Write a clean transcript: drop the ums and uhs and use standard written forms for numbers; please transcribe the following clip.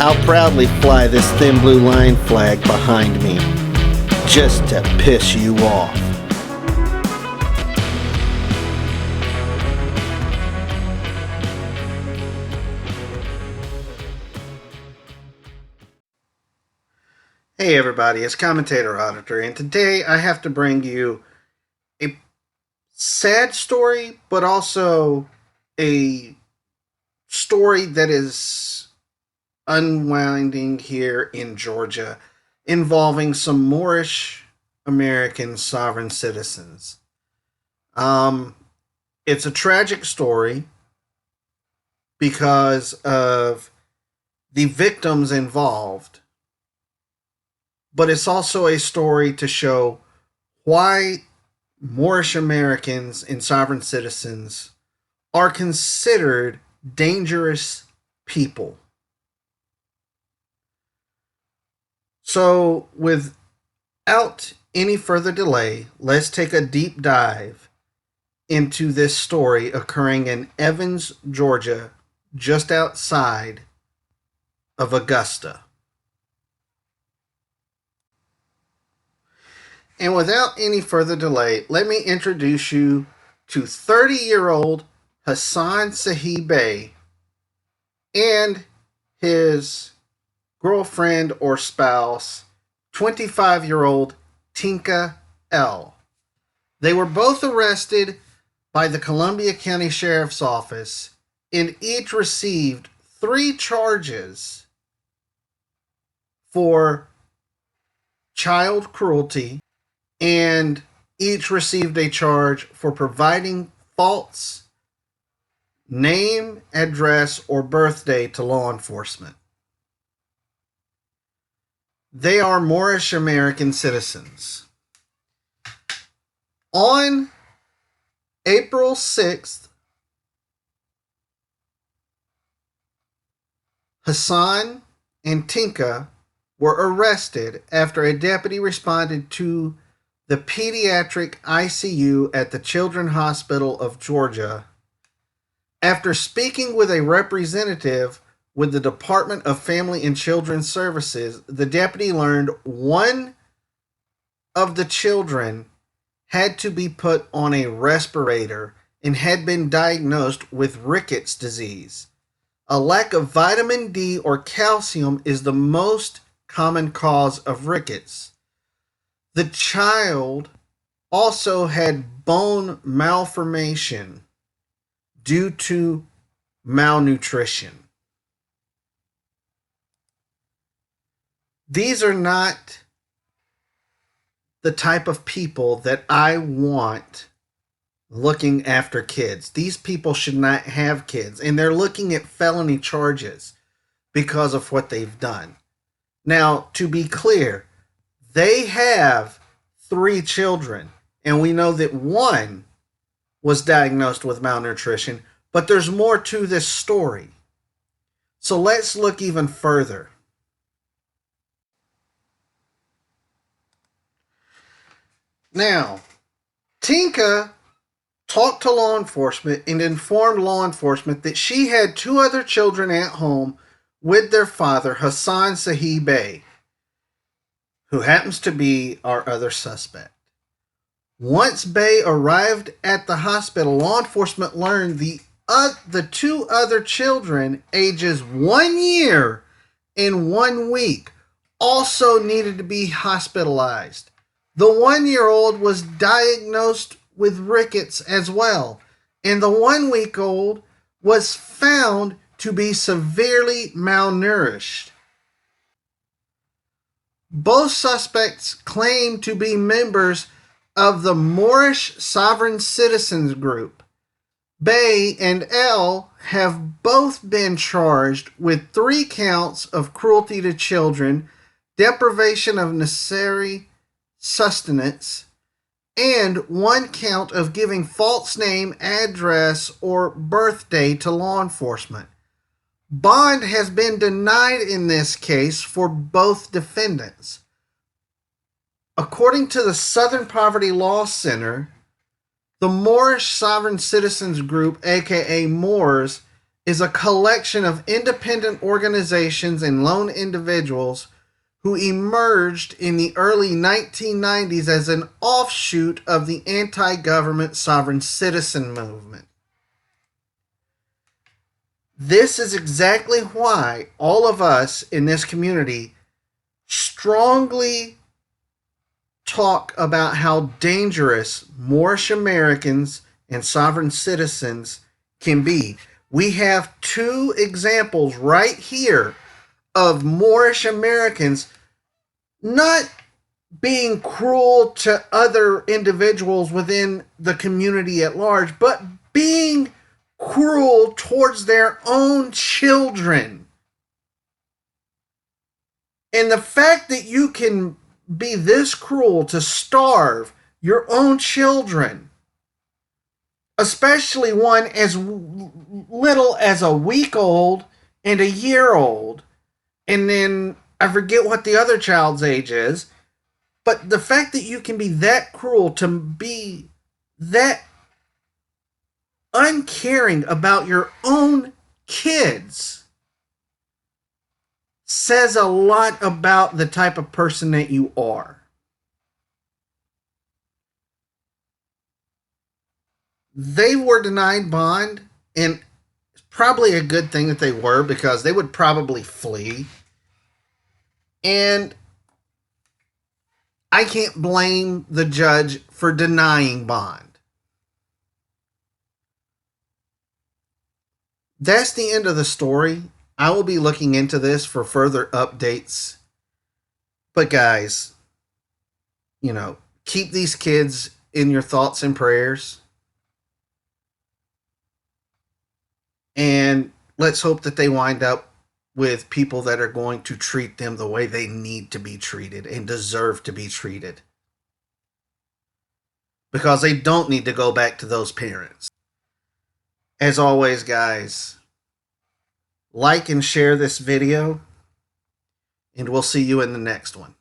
I'll proudly fly this thin blue line flag behind me, just to piss you off. Hey everybody, it's Commentator, Auditor, and today I have to bring you a sad story, but also a story that is unwinding here in Georgia involving some Moorish American sovereign citizens. It's a tragic story because of the victims involved, but it's also a story to show why Moorish Americans and sovereign citizens are considered dangerous people. So, without any further delay, let's take a deep dive into this story occurring in Evans, Georgia, just outside of Augusta. And without any further delay, let me introduce you to 30-year-old Hassan Sahib Bey and his girlfriend or spouse, 25-year-old Tinka L. They were both arrested by the Columbia County Sheriff's Office and each received 3 charges for child cruelty, and each received a charge for providing false name, address, or birthday to law enforcement. They are Moorish American citizens. On April 6th, Hassan and Tinka were arrested after a deputy responded to the pediatric ICU at the Children's Hospital of Georgia. After speaking with a representative with the Department of Family and Children's Services, the deputy learned one of the children had to be put on a respirator and had been diagnosed with rickets disease. A lack of vitamin D or calcium is the most common cause of rickets. The child also had bone malformation due to malnutrition. These are not the type of people that I want looking after kids. These people should not have kids, and they're looking at felony charges because of what they've done. Now, to be clear, they have 3 children, and we know that one was diagnosed with malnutrition, but there's more to this story. So let's look even further. Now, Tinka talked to law enforcement and informed law enforcement that she had 2 other children at home with their father, Hassan Sahib Bey, who happens to be our other suspect. Once Bey arrived at the hospital, law enforcement learned the 2 other children, ages 1 year and 1 week, also needed to be hospitalized. The 1-year-old was diagnosed with rickets as well, and the 1-week-old was found to be severely malnourished. Both suspects claimed to be members of the Moorish Sovereign Citizens Group. Bey and L have both been charged with 3 counts of cruelty to children, deprivation of necessary sustenance, and 1 count of giving false name, address, or birthday to law enforcement. Bond has been denied in this case for both defendants. According to the Southern Poverty Law Center, the Moorish Sovereign Citizens Group, aka Moors, is a collection of independent organizations and lone individuals who emerged in the early 1990s as an offshoot of the anti-government sovereign citizen movement. This is exactly why all of us in this community strongly talk about how dangerous Moorish Americans and sovereign citizens can be. We have two examples right here of Moorish Americans not being cruel to other individuals within the community at large, but being cruel towards their own children. And the fact that you can be this cruel to starve your own children, especially one as little as a week old and a year old, and then I forget what the other child's age is, but the fact that you can be that cruel, to be that uncaring about your own kids, says a lot about the type of person that you are. They were denied bond, and it's probably a good thing that they were, because they would probably flee. And I can't blame the judge for denying bond. That's the end of the story. I will be looking into this for further updates. But guys, keep these kids in your thoughts and prayers. And let's hope that they wind up with people that are going to treat them the way they need to be treated and deserve to be treated. Because they don't need to go back to those parents. As always, guys, like and share this video, and we'll see you in the next one.